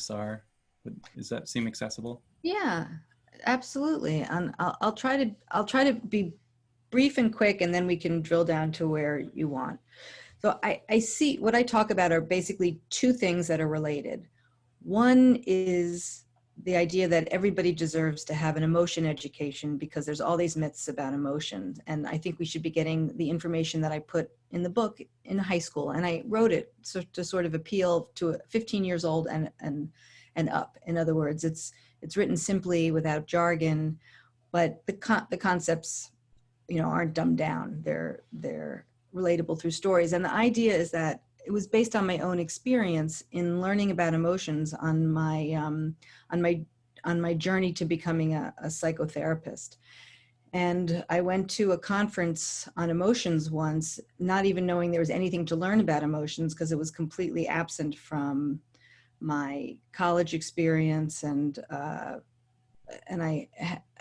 are. Does that seem accessible? Yeah, absolutely. And I'll try to be brief and quick, and then we can drill down to where you want. So I see what I talk about are basically two things that are related. One is the idea that everybody deserves to have an emotion education because there's all these myths about emotions. And I think we should be getting the information that I put in the book in high school. And I wrote it to sort of appeal to 15 years old and up. In other words, it's written simply without jargon, but the concepts, aren't dumbed down. They're relatable through stories. And the idea is that it was based on my own experience in learning about emotions on my on my journey to becoming a psychotherapist. And I went to a conference on emotions once, not even knowing there was anything to learn about emotions because it was completely absent from my college experience. And I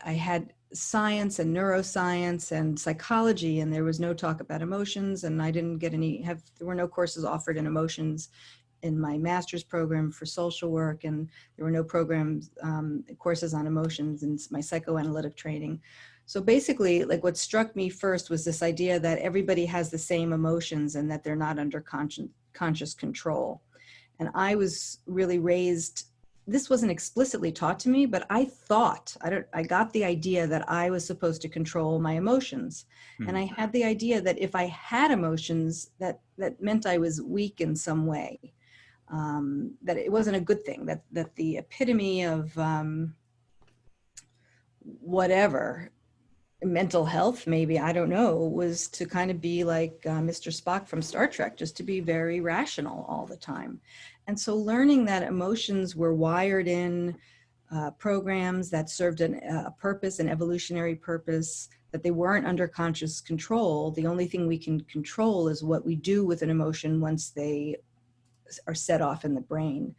had science and neuroscience and psychology, and there was no talk about emotions. And I didn't get there were no courses offered in emotions in my master's program for social work, and there were no courses on emotions in my psychoanalytic training. So basically, like, what struck me first was this idea that everybody has the same emotions and that they're not under conscious control. And I was really raised, this wasn't explicitly taught to me, but I got the idea that I was supposed to control my emotions. And I had the idea that if I had emotions, that meant I was weak in some way, that it wasn't a good thing, that the epitome of whatever, mental health, maybe, I don't know, was to kind of be like Mr. Spock from Star Trek, just to be very rational all the time. And so learning that emotions were wired in programs that served a purpose, an evolutionary purpose, that they weren't under conscious control. The only thing we can control is what we do with an emotion once they are set off in the brain.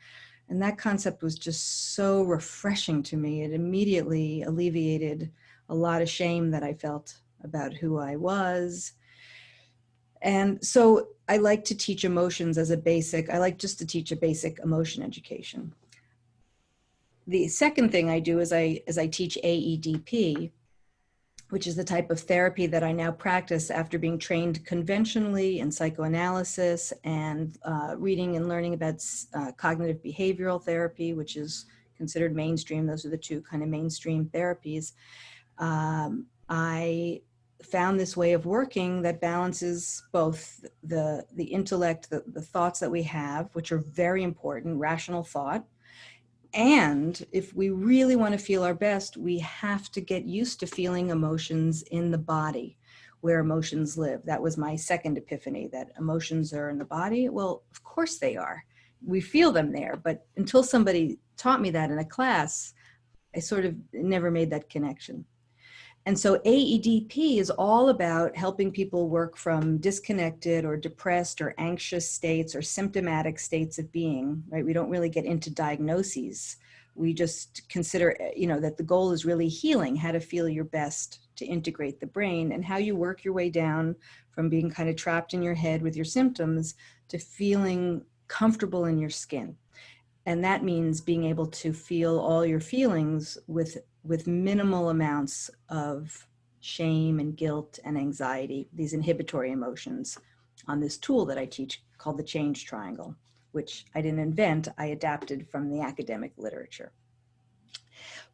And that concept was just so refreshing to me. It immediately alleviated a lot of shame that I felt about who I was. And so I like to teach emotions I like just to teach a basic emotion education. The second thing I do is I teach AEDP, which is the type of therapy that I now practice after being trained conventionally in psychoanalysis and reading and learning about cognitive behavioral therapy, which is considered mainstream. Those are the two kind of mainstream therapies. I found this way of working that balances both the intellect, the thoughts that we have, which are very important, rational thought. And if we really want to feel our best, we have to get used to feeling emotions in the body, where emotions live. That was my second epiphany, that emotions are in the body. Well, of course they are. We feel them there. But until somebody taught me that in a class, I sort of never made that connection. And so AEDP is all about helping people work from disconnected or depressed or anxious states or symptomatic states of being, right? We don't really get into diagnoses. We just consider, that the goal is really healing, how to feel your best, to integrate the brain, and how you work your way down from being kind of trapped in your head with your symptoms to feeling comfortable in your skin. And that means being able to feel all your feelings with minimal amounts of shame and guilt and anxiety, these inhibitory emotions, on this tool that I teach called the Change Triangle, which I didn't invent, I adapted from the academic literature.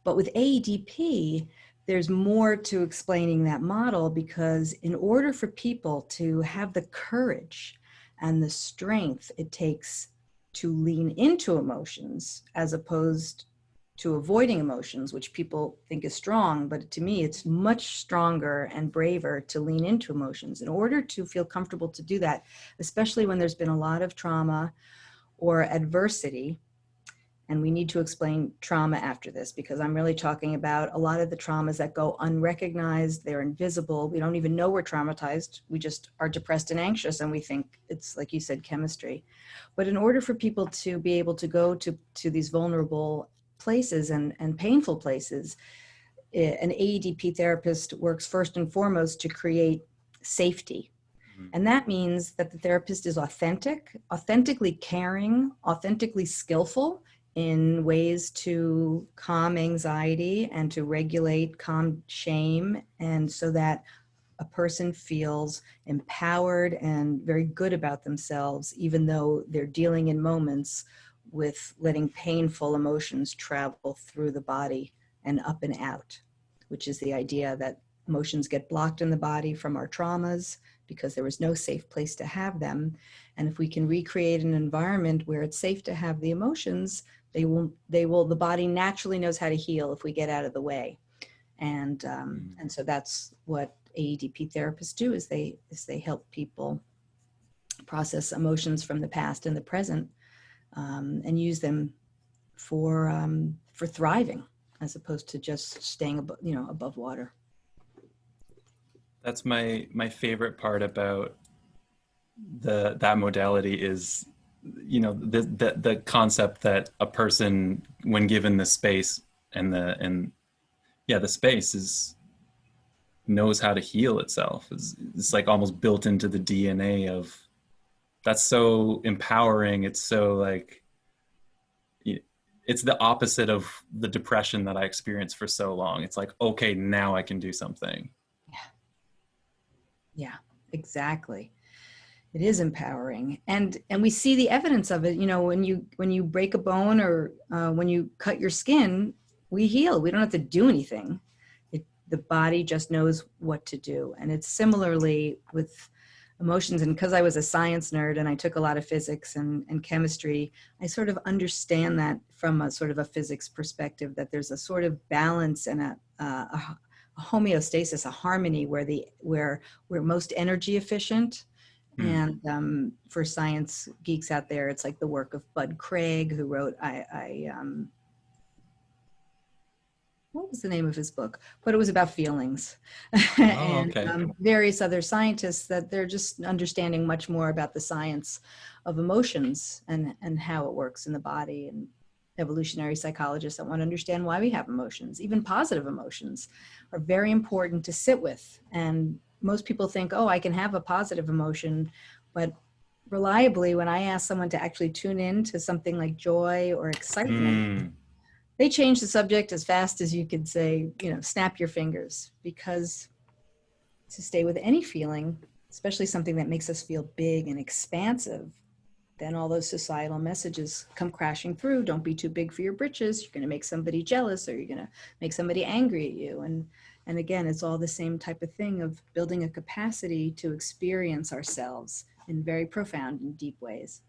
But with AEDP, there's more to explaining that model, because in order for people to have the courage and the strength it takes to lean into emotions as opposed to avoiding emotions, which people think is strong, but to me, it's much stronger and braver to lean into emotions. In order to feel comfortable to do that, especially when there's been a lot of trauma or adversity, and we need to explain trauma after this, because I'm really talking about a lot of the traumas that go unrecognized, they're invisible, we don't even know we're traumatized, we just are depressed and anxious and we think it's, like you said, chemistry. But in order for people to be able to go to these vulnerable places and painful places, an AEDP therapist works first and foremost to create safety. And that means that the therapist is authentically caring, authentically skillful in ways to calm anxiety and to regulate, calm shame, and so that a person feels empowered and very good about themselves, even though they're dealing in moments with letting painful emotions travel through the body and up and out, which is the idea that emotions get blocked in the body from our traumas because there was no safe place to have them. And if we can recreate an environment where it's safe to have the emotions, the body naturally knows how to heal if we get out of the way. And so that's what AEDP therapists do, is they help people process emotions from the past and the present, and use them for thriving, as opposed to just staying above water. That's my favorite part about that modality is, the concept that a person, when given the space and the space is knows how to heal itself. It's like almost built into the DNA of, that's so empowering. It's so like, it's the opposite of the depression that I experienced for so long. It's like, okay, now I can do something. Yeah, exactly. It is empowering, and we see the evidence of it. When you break a bone, or when you cut your skin, we heal. We don't have to do anything. The body just knows what to do. And it's similarly with emotions. And because I was a science nerd and I took a lot of physics and chemistry, I sort of understand that from a sort of a physics perspective, that there's a sort of balance and a homeostasis, a harmony where we're most energy efficient. And for science geeks out there, it's like the work of Bud Craig, who wrote, what was the name of his book? But it was about feelings. Oh, And okay. various other scientists, that they're just understanding much more about the science of emotions and how it works in the body. And evolutionary psychologists that want to understand why we have emotions, even positive emotions, are very important to sit with. And most people think, oh, I can have a positive emotion, but reliably, when I ask someone to actually tune in to something like joy or excitement, they change the subject as fast as you could say, snap your fingers. Because to stay with any feeling, especially something that makes us feel big and expansive, then all those societal messages come crashing through. Don't be too big for your britches. You're going to make somebody jealous, or you're going to make somebody angry at you. And again, it's all the same type of thing of building a capacity to experience ourselves in very profound and deep ways.